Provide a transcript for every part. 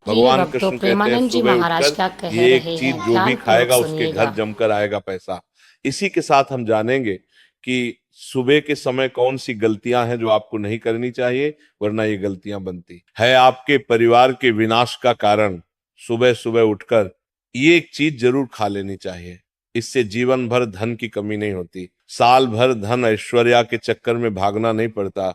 ये भगवान भक्तों कृष्ण कहते हैं प्रेमानंद जी सुबह महाराज उठकर क्या कह ये एक रहे चीज हैं, जो भी ध्यान पूर्वक खाएगा उसके घर सुनिएगा। जमकर आएगा पैसा। इसी के साथ हम जानेंगे कि सुबह के समय कौन सी गलतियां हैं जो आपको नहीं करनी चाहिए, वरना ये गलतियां बनती है आपके परिवार के विनाश का कारण। सुबह सुबह उठकर ये एक चीज जरूर खा लेनी चाहिए। इससे जीवन भर धन की कमी नहीं होती, साल भर धन ऐश्वर्या के चक्कर में भागना नहीं पड़ता।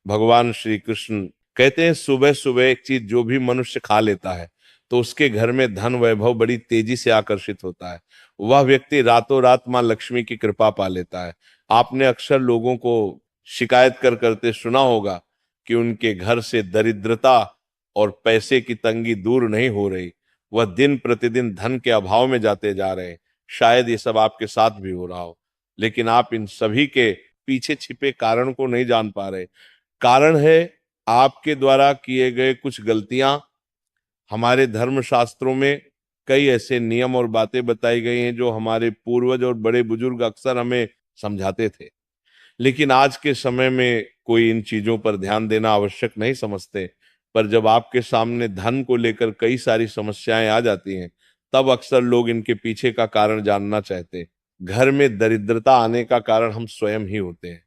भगवान श्री कृष्ण कहते हैं सुबह सुबह एक चीज जो भी मनुष्य खा लेता है तो उसके घर में धन वैभव बड़ी तेजी से आकर्षित होता है। वह व्यक्ति रातों रात मां लक्ष्मी की कृपा पा लेता है। आपने अक्सर लोगों को शिकायत करते सुना होगा कि उनके घर से दरिद्रता और पैसे की तंगी दूर नहीं हो रही, वह दिन प्रतिदिन धन के अभाव में जाते जा रहे हैं। शायद ये सब आपके साथ भी हो रहा हो, लेकिन आप इन सभी के पीछे छिपे कारण को नहीं जान पा रहे। कारण है आपके द्वारा किए गए कुछ गलतियां। हमारे धर्म शास्त्रों में कई ऐसे नियम और बातें बताई गई हैं जो हमारे पूर्वज और बड़े बुजुर्ग अक्सर हमें समझाते थे, लेकिन आज के समय में कोई इन चीजों पर ध्यान देना आवश्यक नहीं समझते। पर जब आपके सामने धन को लेकर कई सारी समस्याएं आ जाती हैं, तब अक्सर लोग इनके पीछे का कारण जानना चाहते हैं। घर में दरिद्रता आने का कारण हम स्वयं ही होते हैं।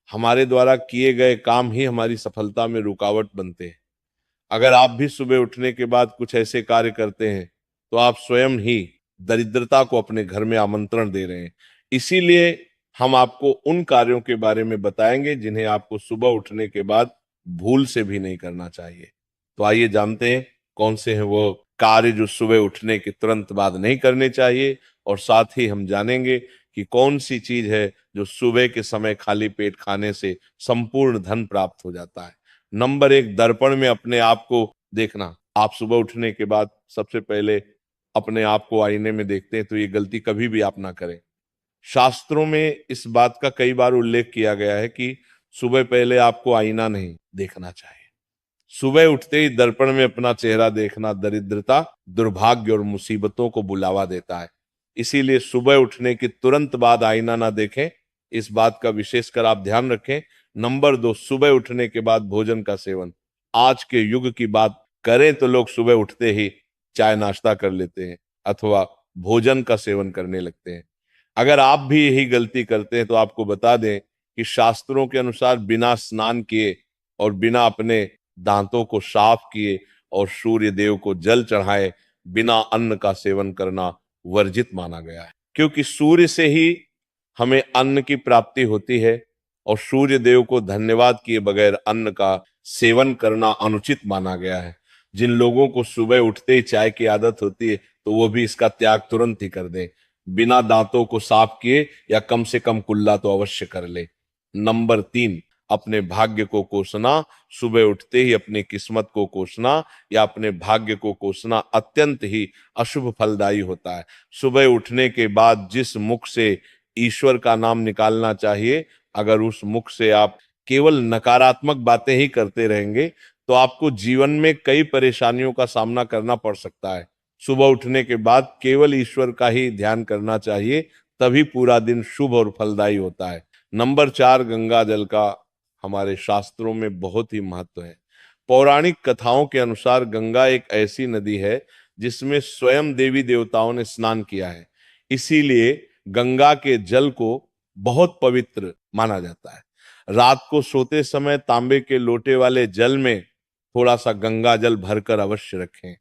हमारे द्वारा किए गए काम ही हमारी सफलता में रुकावट बनते हैं। अगर आप भी सुबह उठने के बाद कुछ ऐसे कार्य करते हैं तो आप स्वयं ही दरिद्रता को अपने घर में आमंत्रण दे रहे हैं। इसीलिए हम आपको उन कार्यों के बारे में बताएंगे जिन्हें आपको सुबह उठने के बाद भूल से भी नहीं करना चाहिए। तो आइए जानते हैं कौन से हैं वो कार्य जो सुबह उठने के तुरंत बाद नहीं करने चाहिए, और साथ ही हम जानेंगे कि कौन सी चीज है जो सुबह के समय खाली पेट खाने से संपूर्ण धन प्राप्त हो जाता है। नंबर एक, दर्पण में अपने आप को देखना। आप सुबह उठने के बाद सबसे पहले अपने आप को आईने में देखते हैं तो ये गलती कभी भी आप ना करें। शास्त्रों में इस बात का कई बार उल्लेख किया गया है कि सुबह पहले आपको आईना नहीं देखना चाहिए। सुबह उठते ही दर्पण में अपना चेहरा देखना दरिद्रता, दुर्भाग्य और मुसीबतों को बुलावा देता है। इसीलिए सुबह उठने के तुरंत बाद आईना ना देखें, इस बात का विशेषकर आप ध्यान रखें। नंबर दो, सुबह उठने के बाद भोजन का सेवन। आज के युग की बात करें तो लोग सुबह उठते ही चाय नाश्ता कर लेते हैं अथवा भोजन का सेवन करने लगते हैं। अगर आप भी यही गलती करते हैं तो आपको बता दें कि शास्त्रों के अनुसार बिना स्नान किए और बिना अपने दांतों को साफ किए और सूर्य देव को जल चढ़ाए बिना अन्न का सेवन करना वर्जित माना गया है, क्योंकि सूर्य से ही हमें अन्न की प्राप्ति होती है और सूर्य देव को धन्यवाद किए बगैर अन्न का सेवन करना अनुचित माना गया है। जिन लोगों को सुबह उठते ही चाय की आदत होती है तो वो भी इसका त्याग तुरंत ही कर दें, बिना दांतों को साफ किए या कम से कम कुल्ला तो अवश्य कर ले। नंबर तीन, अपने भाग्य को कोसना। सुबह उठते ही अपनी किस्मत को कोसना या अपने भाग्य को कोसना अत्यंत ही अशुभ फलदायी होता है। सुबह उठने के बाद जिस मुख से ईश्वर का नाम निकालना चाहिए, अगर उस मुख से आप केवल नकारात्मक बातें ही करते रहेंगे तो आपको जीवन में कई परेशानियों का सामना करना पड़ सकता है। सुबह उठने के बाद केवल ईश्वर का ही ध्यान करना चाहिए, तभी पूरा दिन शुभ और फलदायी होता है। नंबर चार, गंगा जल का हमारे शास्त्रों में बहुत ही महत्व है। पौराणिक कथाओं के अनुसार गंगा एक ऐसी नदी है जिसमें स्वयं देवी देवताओं ने स्नान किया है। इसीलिए गंगा के जल को बहुत पवित्र माना जाता है। रात को सोते समय तांबे के लोटे वाले जल में थोड़ा सा गंगा जल भरकर अवश्य रखें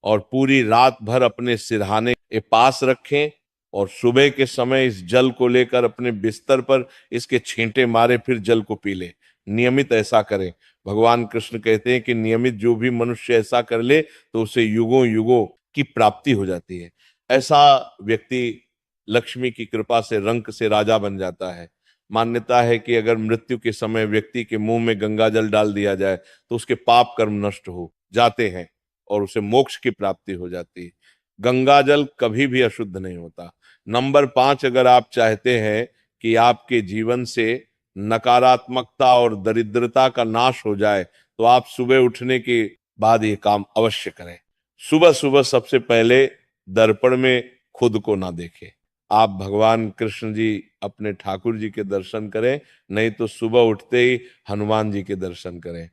और पूरी रात भर अपने सिरहाने के पास रखें और सुबह के समय इस जल को लेकर अपने बिस्तर पर इसके छींटे मारे फिर जल को पी ले। नियमित ऐसा करें। भगवान कृष्ण कहते हैं कि नियमित जो भी मनुष्य ऐसा कर ले तो उसे युगों युगों की प्राप्ति हो जाती है। ऐसा व्यक्ति लक्ष्मी की कृपा से रंक से राजा बन जाता है। मान्यता है कि अगर मृत्यु के समय व्यक्ति के मुंह में गंगा जल डाल दिया जाए तो उसके पाप कर्म नष्ट हो जाते हैं और उसे मोक्ष की प्राप्ति हो जाती है। गंगा जल कभी भी अशुद्ध नहीं होता। नंबर पांच, अगर आप चाहते हैं कि आपके जीवन से नकारात्मकता और दरिद्रता का नाश हो जाए तो आप सुबह उठने के बाद ये काम अवश्य करें। सुबह सुबह सबसे पहले दर्पण में खुद को ना देखें। आप भगवान कृष्ण जी अपने ठाकुर जी के दर्शन करें, नहीं तो सुबह उठते ही हनुमान जी के दर्शन करें।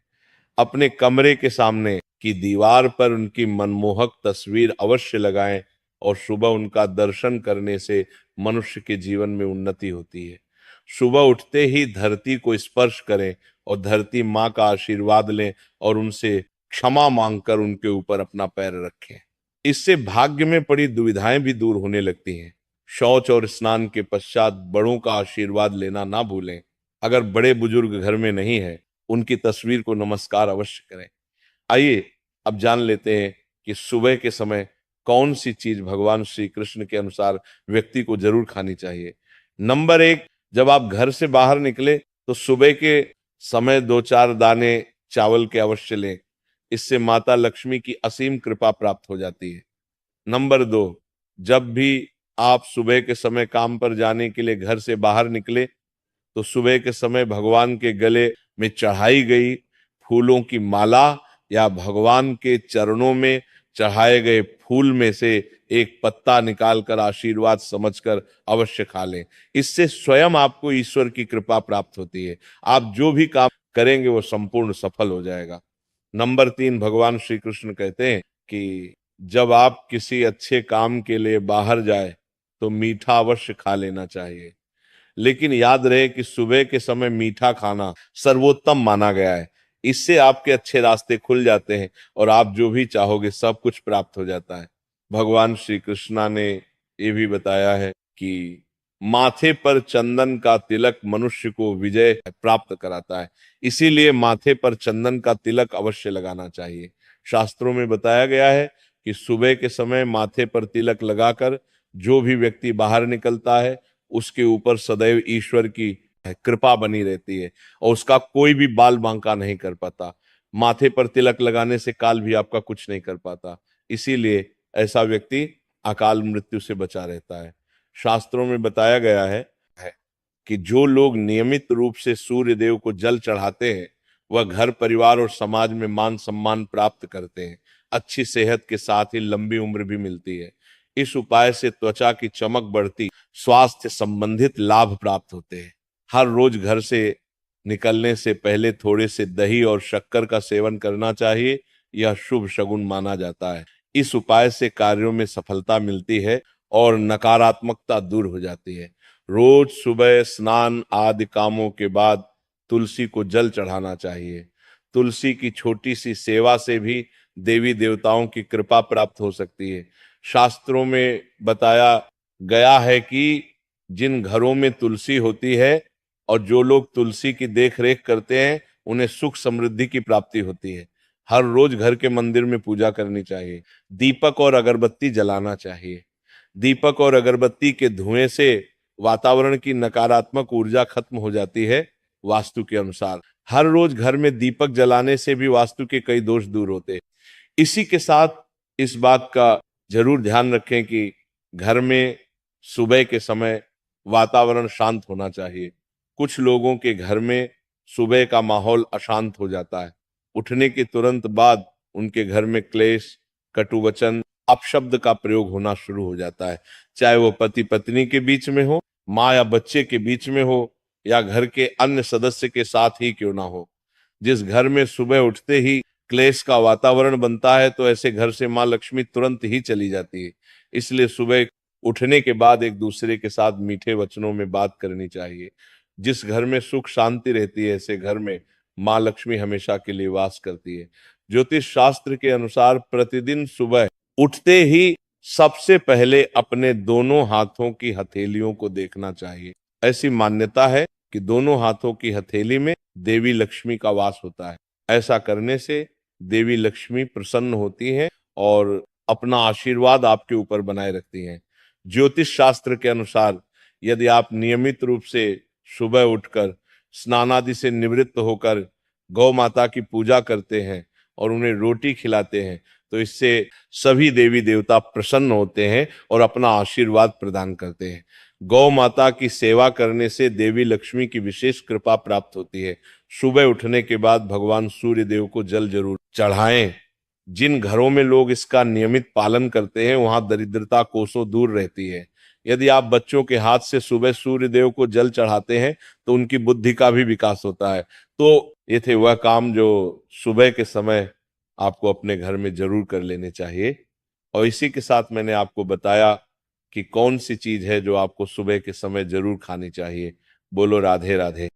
अपने कमरे के सामने कि दीवार पर उनकी मनमोहक तस्वीर अवश्य लगाएं और सुबह उनका दर्शन करने से मनुष्य के जीवन में उन्नति होती है। सुबह उठते ही धरती को स्पर्श करें और धरती माँ का आशीर्वाद लें और उनसे क्षमा मांगकर उनके ऊपर अपना पैर रखें। इससे भाग्य में पड़ी दुविधाएं भी दूर होने लगती हैं। शौच और स्नान के पश्चात बड़ों का आशीर्वाद लेना ना भूलें। अगर बड़े बुजुर्ग घर में नहीं है, उनकी तस्वीर को नमस्कार अवश्य करें। आइए अब जान लेते हैं कि सुबह के समय कौन सी चीज भगवान श्री कृष्ण के अनुसार व्यक्ति को जरूर खानी चाहिए। नंबर 1, जब आप घर से बाहर निकले तो सुबह के समय 2-4 दाने चावल के अवश्य लें। इससे माता लक्ष्मी की असीम कृपा प्राप्त हो जाती है। नंबर 2, जब भी आप सुबह के समय काम पर जाने के लिए घर से बाहर निकले तो सुबह के समय भगवान के गले में चढ़ाई गई फूलों की माला या भगवान के चरणों में चढ़ाए गए फूल में से एक पत्ता निकालकर आशीर्वाद समझकर अवश्य खा लें। इससे स्वयं आपको ईश्वर की कृपा प्राप्त होती है। आप जो भी काम करेंगे वो संपूर्ण सफल हो जाएगा। नंबर 3, भगवान श्री कृष्ण कहते हैं कि जब आप किसी अच्छे काम के लिए बाहर जाए तो मीठा अवश्य खा लेना चाहिए, लेकिन याद रहे कि सुबह के समय मीठा खाना सर्वोत्तम माना गया है। इससे आपके अच्छे रास्ते खुल जाते हैं और आप जो भी चाहोगे सब कुछ प्राप्त हो जाता है। भगवान श्री कृष्णा ने ये भी बताया है कि माथे पर चंदन का तिलक मनुष्य को विजय प्राप्त कराता है, इसीलिए माथे पर चंदन का तिलक अवश्य लगाना चाहिए। शास्त्रों में बताया गया है कि सुबह के समय माथे पर तिलक लगाकर जो भी व्यक्ति बाहर निकलता है उसके ऊपर सदैव ईश्वर की कृपा बनी रहती है और उसका कोई भी बाल बांका नहीं कर पाता। माथे पर तिलक लगाने से काल भी आपका कुछ नहीं कर पाता, इसीलिए ऐसा व्यक्ति अकाल मृत्यु से बचा रहता है। शास्त्रों में बताया गया है कि जो लोग नियमित रूप से सूर्य देव को जल चढ़ाते हैं वह घर परिवार और समाज में मान सम्मान प्राप्त करते हैं। अच्छी सेहत के साथ ही लंबी उम्र भी मिलती है। इस उपाय से त्वचा की चमक बढ़ती, स्वास्थ्य संबंधित लाभ प्राप्त होते हैं। हर रोज घर से निकलने से पहले थोड़े से दही और शक्कर का सेवन करना चाहिए, यह शुभ शगुन माना जाता है। इस उपाय से कार्यों में सफलता मिलती है और नकारात्मकता दूर हो जाती है। रोज सुबह स्नान आदि कामों के बाद तुलसी को जल चढ़ाना चाहिए। तुलसी की छोटी सी सेवा से भी देवी देवताओं की कृपा प्राप्त हो सकती है। शास्त्रों में बताया गया है कि जिन घरों में तुलसी होती है और जो लोग तुलसी की देख रेख करते हैं उन्हें सुख समृद्धि की प्राप्ति होती है। हर रोज घर के मंदिर में पूजा करनी चाहिए। दीपक और अगरबत्ती जलाना चाहिए। दीपक और अगरबत्ती के धुएं से वातावरण की नकारात्मक ऊर्जा खत्म हो जाती है। वास्तु के अनुसार हर रोज घर में दीपक जलाने से भी वास्तु के कई दोष दूर होते हैं। इसी के साथ इस बात का जरूर ध्यान रखें कि घर में सुबह के समय वातावरण शांत होना चाहिए। कुछ लोगों के घर में सुबह का माहौल अशांत हो जाता है। उठने के तुरंत बाद उनके घर में क्लेश, कटुवचन, अपशब्द का प्रयोग होना शुरू हो जाता है। चाहे वो पति पत्नी के बीच में हो, माँ या बच्चे के बीच में हो या घर के अन्य सदस्य के साथ ही क्यों ना हो। जिस घर में सुबह उठते ही क्लेश का वातावरण बनता है तो ऐसे घर से माँ लक्ष्मी तुरंत ही चली जाती है। इसलिए सुबह उठने के बाद एक दूसरे के साथ मीठे वचनों में बात करनी चाहिए। जिस घर में सुख शांति रहती है ऐसे घर में माँ लक्ष्मी हमेशा के लिए वास करती है। ज्योतिष शास्त्र के अनुसार प्रतिदिन सुबह उठते ही सबसे पहले अपने दोनों हाथों की हथेलियों को देखना चाहिए। ऐसी मान्यता है कि दोनों हाथों की हथेली में देवी लक्ष्मी का वास होता है। ऐसा करने से देवी लक्ष्मी प्रसन्न होती हैं और अपना आशीर्वाद आपके ऊपर बनाए रखती हैं। ज्योतिष शास्त्र के अनुसार यदि आप नियमित रूप से सुबह उठकर स्नान आदि से निवृत्त होकर गौ माता की पूजा करते हैं और उन्हें रोटी खिलाते हैं तो इससे सभी देवी देवता प्रसन्न होते हैं और अपना आशीर्वाद प्रदान करते हैं। गौ माता की सेवा करने से देवी लक्ष्मी की विशेष कृपा प्राप्त होती है। सुबह उठने के बाद भगवान सूर्य देव को जल जरूर चढ़ाएं। जिन घरों में लोग इसका नियमित पालन करते हैं वहां दरिद्रता कोसों दूर रहती है। यदि आप बच्चों के हाथ से सुबह सूर्य देव को जल चढ़ाते हैं तो उनकी बुद्धि का भी विकास होता है। तो ये थे वह काम जो सुबह के समय आपको अपने घर में जरूर कर लेने चाहिए। और इसी के साथ मैंने आपको बताया कि कौन सी चीज है जो आपको सुबह के समय जरूर खानी चाहिए। बोलो राधे राधे।